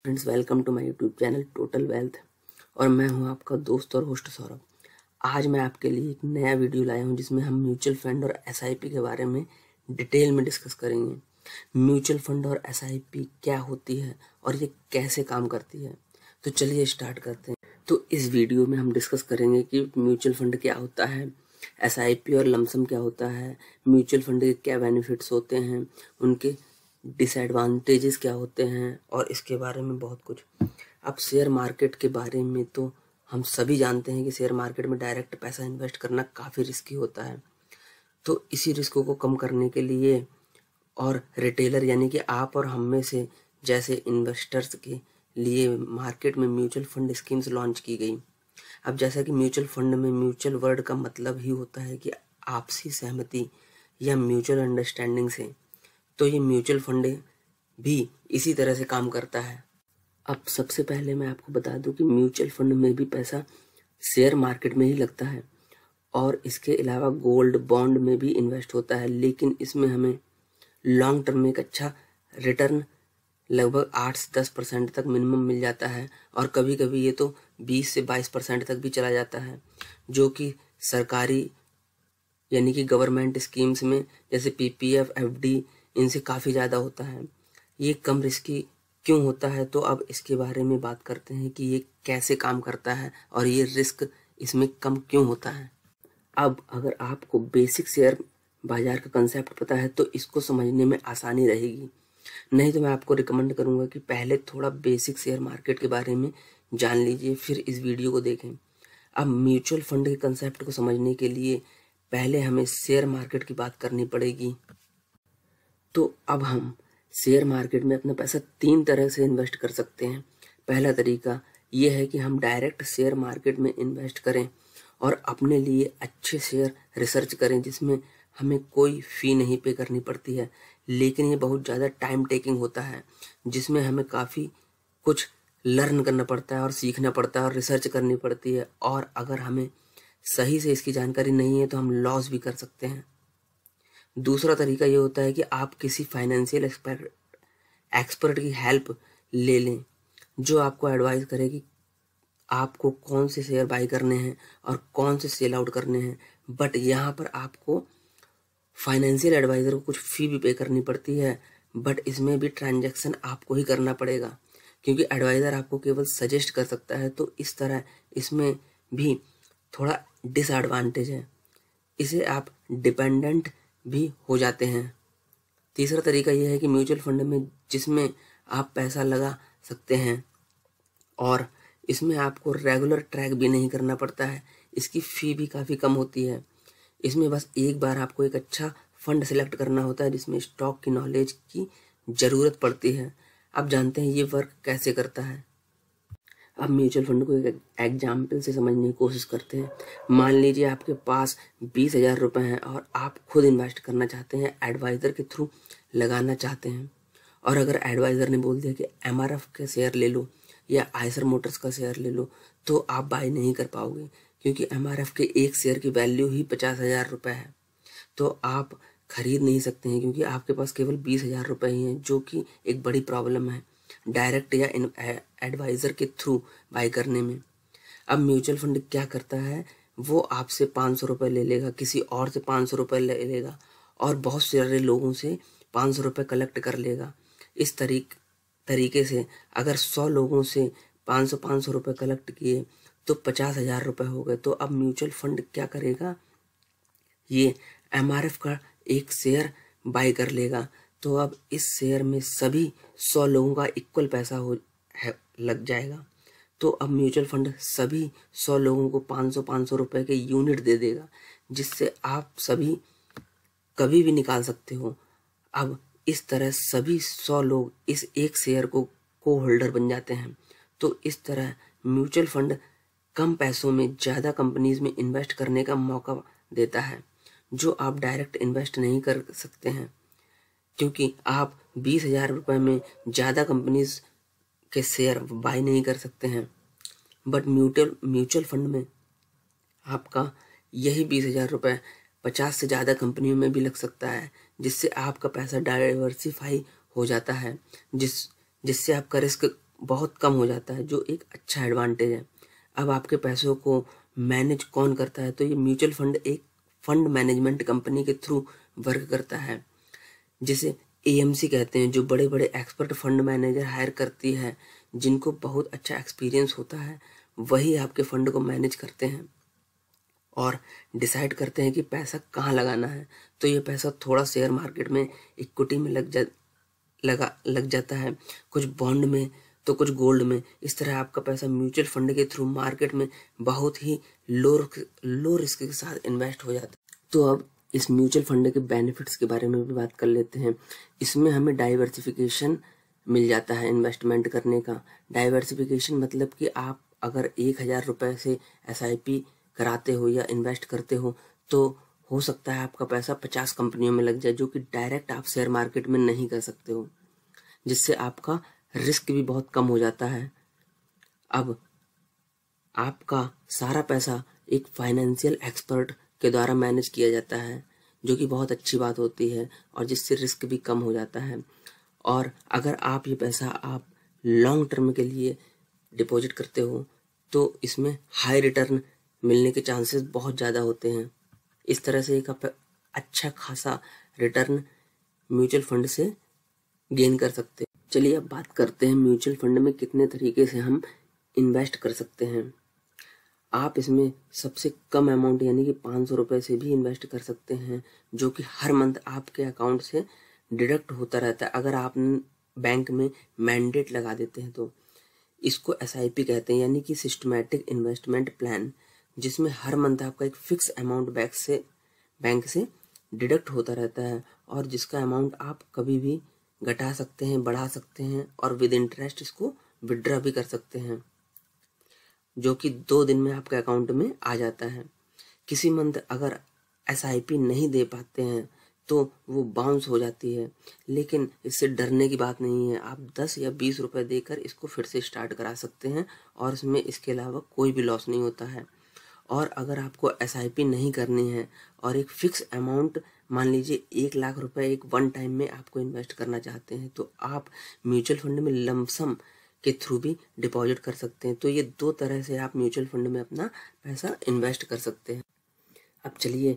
Friends, welcome to my YouTube channel Total Wealth. और मैं हूं आपका दोस्त और होस्ट सौरभ। आज मैं आपके लिए एक नया वीडियो लाया हूं जिसमें हम म्यूचुअल फंड और एसआईपी के बारे में डिटेल में डिस्कस करेंगे। म्यूचुअल फंड और एसआईपी क्या होती है और ये कैसे काम करती है, तो चलिए स्टार्ट करते हैं। तो इस वीडियो में हम डिस्कस करेंगे कि म्यूचुअल फंड क्या होता है, एसआईपी और लमसम क्या होता है, म्यूचुअल फंड के क्या बेनिफिट्स होते हैं, उनके डिसएडवांटेजेस क्या होते हैं और इसके बारे में बहुत कुछ। अब शेयर मार्केट के बारे में तो हम सभी जानते हैं कि शेयर मार्केट में डायरेक्ट पैसा इन्वेस्ट करना काफ़ी रिस्की होता है। तो इसी रिस्क को कम करने के लिए और रिटेलर यानी कि आप और हम में से जैसे इन्वेस्टर्स के लिए मार्केट में म्यूचुअल फंड स्कीम्स लॉन्च की गई। अब जैसा कि म्यूचुअल फंड में म्यूचुअल वर्ड का मतलब ही होता है कि आपसी सहमति या म्यूचुअल अंडरस्टैंडिंग से, तो ये म्यूचुअल फंड भी इसी तरह से काम करता है। अब सबसे पहले मैं आपको बता दूं कि म्यूचुअल फंड में भी पैसा शेयर मार्केट में ही लगता है और इसके अलावा गोल्ड बॉन्ड में भी इन्वेस्ट होता है, लेकिन इसमें हमें लॉन्ग टर्म में एक अच्छा रिटर्न लगभग 8 से 10% तक मिनिमम मिल जाता है और कभी कभी ये तो 20 से 22% तक भी चला जाता है, जो कि सरकारी यानी कि गवर्नमेंट स्कीम्स में जैसे पीपीएफ, एफडी, इनसे काफ़ी ज़्यादा होता है। ये कम रिस्की क्यों होता है, तो अब इसके बारे में बात करते हैं कि ये कैसे काम करता है और ये रिस्क इसमें कम क्यों होता है। अब अगर आपको बेसिक शेयर बाजार का कंसेप्ट पता है तो इसको समझने में आसानी रहेगी, नहीं तो मैं आपको रिकमेंड करूंगा कि पहले थोड़ा बेसिक शेयर मार्केट के बारे में जान लीजिए, फिर इस वीडियो को देखें। अब म्यूचुअल फंड के कंसेप्ट को समझने के लिए पहले हमें शेयर मार्केट की बात करनी पड़ेगी। तो अब हम शेयर मार्केट में अपना पैसा 3 तरह से इन्वेस्ट कर सकते हैं। पहला तरीका ये है कि हम डायरेक्ट शेयर मार्केट में इन्वेस्ट करें और अपने लिए अच्छे शेयर रिसर्च करें जिसमें हमें कोई फ़ी नहीं पे करनी पड़ती है, लेकिन ये बहुत ज़्यादा टाइम टेकिंग होता है जिसमें हमें काफ़ी कुछ लर्न करना पड़ता है और सीखना पड़ता है और रिसर्च करनी पड़ती है, और अगर हमें सही से इसकी जानकारी नहीं है तो हम लॉस भी कर सकते हैं। दूसरा तरीका ये होता है कि आप किसी फाइनेंशियल एक्सपर्ट की हेल्प ले लें जो आपको एडवाइस करे कि आपको कौन से शेयर बाई करने हैं और कौन से सेल आउट करने हैं। बट यहाँ पर आपको फाइनेंशियल एडवाइज़र को कुछ फ़ी भी पे करनी पड़ती है, बट इसमें भी ट्रांजैक्शन आपको ही करना पड़ेगा क्योंकि एडवाइज़र आपको केवल सजेस्ट कर सकता है। तो इस तरह इसमें भी थोड़ा डिसएडवांटेज है, इसे आप डिपेंडेंट भी हो जाते हैं। तीसरा तरीका यह है कि म्यूचुअल फंड में जिसमें आप पैसा लगा सकते हैं और इसमें आपको रेगुलर ट्रैक भी नहीं करना पड़ता है, इसकी फ़ी भी काफ़ी कम होती है। इसमें बस एक बार आपको एक अच्छा फंड सेलेक्ट करना होता है जिसमें स्टॉक की नॉलेज की ज़रूरत पड़ती है। अब जानते हैं ये वर्क कैसे करता है। अब म्यूचुअल फंड को एक एग्जाम्पल से समझने की कोशिश करते हैं। मान लीजिए आपके पास 20,000 रुपये हैं और आप खुद इन्वेस्ट करना चाहते हैं, एडवाइज़र के थ्रू लगाना चाहते हैं, और अगर एडवाइज़र ने बोल दिया कि एमआरएफ के शेयर ले लो या आइसर मोटर्स का शेयर ले लो, तो आप बाई नहीं कर पाओगे क्योंकि एमआरएफ के एक शेयर की वैल्यू ही 50,000 रुपये है। तो आप खरीद नहीं सकते हैं क्योंकि आपके पास केवल 20,000 रुपये ही हैं, जो कि एक बड़ी प्रॉब्लम है डायरेक्ट या एडवाइज़र के थ्रू बाई करने में। अब म्यूचुअल फंड क्या करता है, वो आपसे 500 रुपये ले लेगा, किसी और से 500 रुपये ले लेगा और बहुत सारे लोगों से 500 रुपये कलेक्ट कर लेगा। इस तरीके से अगर 100 लोगों से 500 रुपये कलेक्ट किए तो 50,000 रुपये हो गए। तो अब म्यूचुअल फंड क्या करेगा, ये एमआरएफ का एक शेयर बाई कर लेगा। तो अब इस शेयर में सभी 100 लोगों का इक्वल पैसा लग जाएगा। तो अब म्यूचुअल फंड सभी 100 लोगों को 500 रुपये के यूनिट दे देगा जिससे आप सभी कभी भी निकाल सकते हो। अब इस तरह सभी 100 लोग इस एक शेयर को होल्डर बन जाते हैं। तो इस तरह म्यूचुअल फंड कम पैसों में ज़्यादा कंपनीज में इन्वेस्ट करने का मौका देता है जो आप डायरेक्ट इन्वेस्ट नहीं कर सकते हैं, क्योंकि आप 20,000 रुपये में ज़्यादा कंपनीज के शेयर बाई नहीं कर सकते हैं। बट म्यूचुअल फंड में आपका यही 20,000 रुपये 50 से ज़्यादा कंपनियों में भी लग सकता है, जिससे आपका पैसा डाइवर्सिफाई हो जाता है, जिससे आपका रिस्क बहुत कम हो जाता है, जो एक अच्छा एडवांटेज है। अब आपके पैसों को मैनेज कौन करता है? तो ये म्यूचुअल फंड एक फंड मैनेजमेंट कंपनी के थ्रू वर्क करता है, जिसे एएमसी कहते हैं, जो बड़े बड़े एक्सपर्ट फंड मैनेजर हायर करती है, जिनको बहुत अच्छा एक्सपीरियंस होता है। वही आपके फंड को मैनेज करते हैं और डिसाइड करते हैं कि पैसा कहाँ लगाना है। तो ये पैसा थोड़ा शेयर मार्केट में, इक्विटी में लग जाता है, कुछ बॉन्ड में, तो कुछ गोल्ड में। इस तरह आपका पैसा म्यूचुअल फंड के थ्रू मार्केट में बहुत ही लो रिस्क के साथ इन्वेस्ट हो जाता है। तो अब इस म्यूचुअल फंड के बेनिफिट्स के बारे में भी बात कर लेते हैं। इसमें हमें डाइवर्सिफिकेशन मिल जाता है इन्वेस्टमेंट करने का। डाइवर्सिफिकेशन मतलब कि आप अगर 1,000 रुपये से SIP कराते हो या इन्वेस्ट करते हो, तो हो सकता है आपका पैसा 50 कंपनियों में लग जाए, जो कि डायरेक्ट आप शेयर मार्केट में नहीं कर सकते हो, जिससे आपका रिस्क भी बहुत कम हो जाता है। अब आपका सारा पैसा एक फाइनेंशियल एक्सपर्ट के द्वारा मैनेज किया जाता है, जो कि बहुत अच्छी बात होती है और जिससे रिस्क भी कम हो जाता है। और अगर आप ये पैसा आप लॉन्ग टर्म के लिए डिपॉजिट करते हो, तो इसमें हाई रिटर्न मिलने के चांसेस बहुत ज़्यादा होते हैं। इस तरह से एक अच्छा खासा रिटर्न म्यूचुअल फंड से गेन कर सकते हैं। चलिए अब बात करते हैं म्यूचुअल फंड में कितने तरीके से हम इन्वेस्ट कर सकते हैं। आप इसमें सबसे कम अमाउंट यानी कि 500 रुपये से भी इन्वेस्ट कर सकते हैं, जो कि हर मंथ आपके अकाउंट से डिडक्ट होता रहता है। अगर आप बैंक में मैंडेट लगा देते हैं तो इसको SIP कहते हैं, यानी कि सिस्टमैटिक इन्वेस्टमेंट प्लान, जिसमें हर मंथ आपका एक फिक्स अमाउंट बैंक से डिडक्ट होता रहता है और जिसका अमाउंट आप कभी भी घटा सकते हैं, बढ़ा सकते हैं और विद इंटरेस्ट इसको विड्रॉ भी कर सकते हैं, जो कि 2 दिन में आपके अकाउंट में आ जाता है। किसी मंथ अगर SIP नहीं दे पाते हैं तो वो बाउंस हो जाती है, लेकिन इससे डरने की बात नहीं है। आप 10 या 20 रुपए देकर इसको फिर से स्टार्ट करा सकते हैं और इसमें इसके अलावा कोई भी लॉस नहीं होता है। और अगर आपको SIP नहीं करनी है और एक फिक्स अमाउंट, मान लीजिए 1 लाख रुपए एक वन टाइम में आपको इन्वेस्ट करना चाहते हैं, तो आप म्यूचुअल फंड में लमसम के थ्रू भी डिपॉजिट कर सकते हैं। तो ये 2 तरह से आप म्यूचुअल फंड में अपना पैसा इन्वेस्ट कर सकते हैं। अब चलिए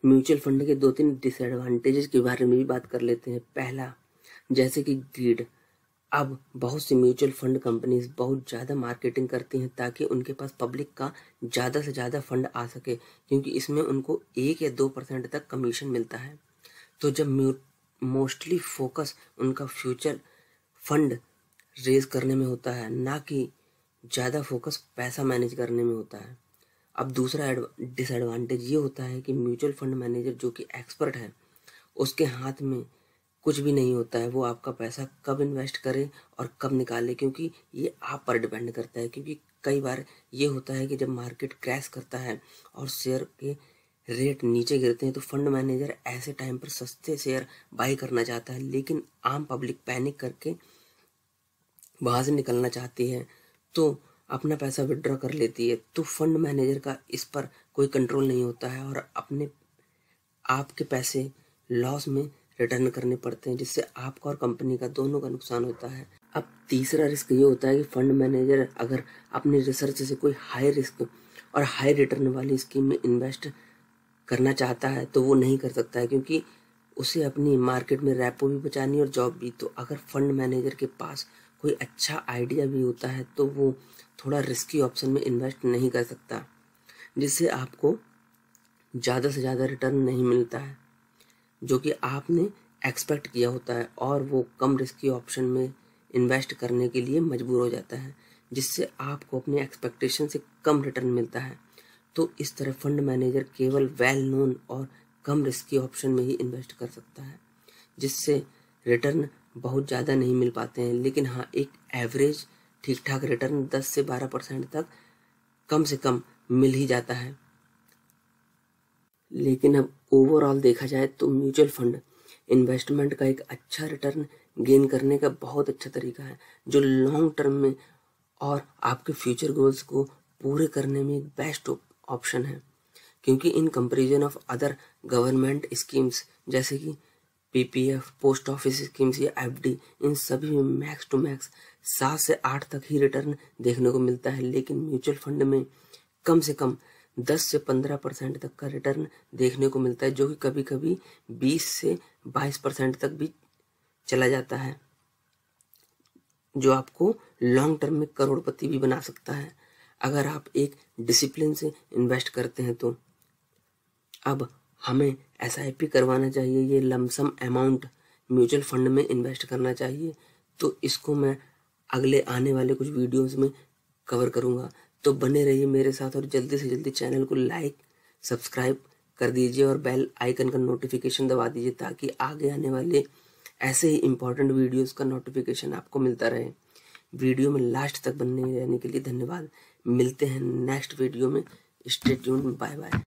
म्यूचुअल फंड के 2-3 डिसएडवांटेजेस के बारे में भी बात कर लेते हैं। पहला, जैसे कि ग्रीड। अब बहुत सी म्यूचुअल फंड कंपनीज बहुत ज़्यादा मार्केटिंग करती हैं ताकि उनके पास पब्लिक का ज़्यादा से ज़्यादा फंड आ सके, क्योंकि इसमें उनको 1 या 2% तक कमीशन मिलता है। तो जब मोस्टली फोकस उनका फ्यूचर फंड रेज करने में होता है, ना कि ज़्यादा फोकस पैसा मैनेज करने में होता है। अब दूसरा डिसएडवांटेज ये होता है कि म्यूचुअल फंड मैनेजर जो कि एक्सपर्ट है, उसके हाथ में कुछ भी नहीं होता है। वो आपका पैसा कब इन्वेस्ट करे और कब निकाले, क्योंकि ये आप पर डिपेंड करता है। क्योंकि कई बार ये होता है कि जब मार्केट क्रैश करता है और शेयर के रेट नीचे गिरते हैं, तो फंड मैनेजर ऐसे टाइम पर सस्ते शेयर बाई करना चाहता है, लेकिन आम पब्लिक पैनिक करके वहाँ से निकलना चाहती है, तो अपना पैसा विड्रॉ कर लेती है। तो फंड मैनेजर का इस पर कोई कंट्रोल नहीं होता है और आपके पैसे लॉस में रिटर्न करने पड़ते हैं, जिससे आपका और कंपनी का दोनों का नुकसान होता है। अब तीसरा रिस्क ये होता है कि फंड मैनेजर अगर अपनी रिसर्च से कोई हाई रिस्क और हाई रिटर्न वाली स्कीम में इन्वेस्ट करना चाहता है तो वो नहीं कर सकता है, क्योंकि उसे अपनी मार्केट में रेपो भी बचानी और जॉब भी। तो अगर फंड मैनेजर के पास कोई अच्छा आइडिया भी होता है तो वो थोड़ा रिस्की ऑप्शन में इन्वेस्ट नहीं कर सकता, जिससे आपको ज़्यादा से ज़्यादा रिटर्न नहीं मिलता है जो कि आपने एक्सपेक्ट किया होता है, और वो कम रिस्की ऑप्शन में इन्वेस्ट करने के लिए मजबूर हो जाता है, जिससे आपको अपनी एक्सपेक्टेशन से कम रिटर्न मिलता है। तो इस तरह फंड मैनेजर केवल वेल नोन और कम रिस्की ऑप्शन में ही इन्वेस्ट कर सकता है, जिससे रिटर्न बहुत ज़्यादा नहीं मिल पाते हैं, लेकिन हाँ एक एवरेज ठीक ठाक रिटर्न 10 से 12% तक कम से कम मिल ही जाता है। लेकिन अब ओवरऑल देखा जाए तो म्यूचुअल फंड इन्वेस्टमेंट का एक अच्छा रिटर्न गेन करने का बहुत अच्छा तरीका है, जो लॉन्ग टर्म में और आपके फ्यूचर गोल्स को पूरे करने में एक बेस्ट ऑप्शन है। क्योंकि in comparison of other government schemes जैसे कि पीपीएफ, पोस्ट ऑफिस स्कीम्स या एफडी, इन सभी में मैक्स टू मैक्स 7 से 8 तक ही रिटर्न देखने को मिलता है। लेकिन म्यूचुअल फंड में कम से कम 10 से 15% तक का रिटर्न देखने को मिलता है, जो कि कभी कभी 20 से 22% तक भी चला जाता है, जो आपको लॉन्ग टर्म में करोड़पति भी बना सकता है अगर आप एक डिसिप्लिन से इन्वेस्ट करते हैं तो। अब हमें एसआईपी करवाना चाहिए, ये लमसम अमाउंट म्यूचुअल फंड में इन्वेस्ट करना चाहिए, तो इसको मैं अगले आने वाले कुछ वीडियोस में कवर करूँगा। तो बने रहिए मेरे साथ और जल्दी से जल्दी चैनल को लाइक सब्सक्राइब कर दीजिए और बेल आइकन का नोटिफिकेशन दबा दीजिए, ताकि आगे आने वाले ऐसे ही इम्पोर्टेंट वीडियोस का नोटिफिकेशन आपको मिलता रहे। वीडियो में लास्ट तक बनने रहने के लिए धन्यवाद। मिलते हैं नेक्स्ट वीडियो में। Stay tuned, bye bye.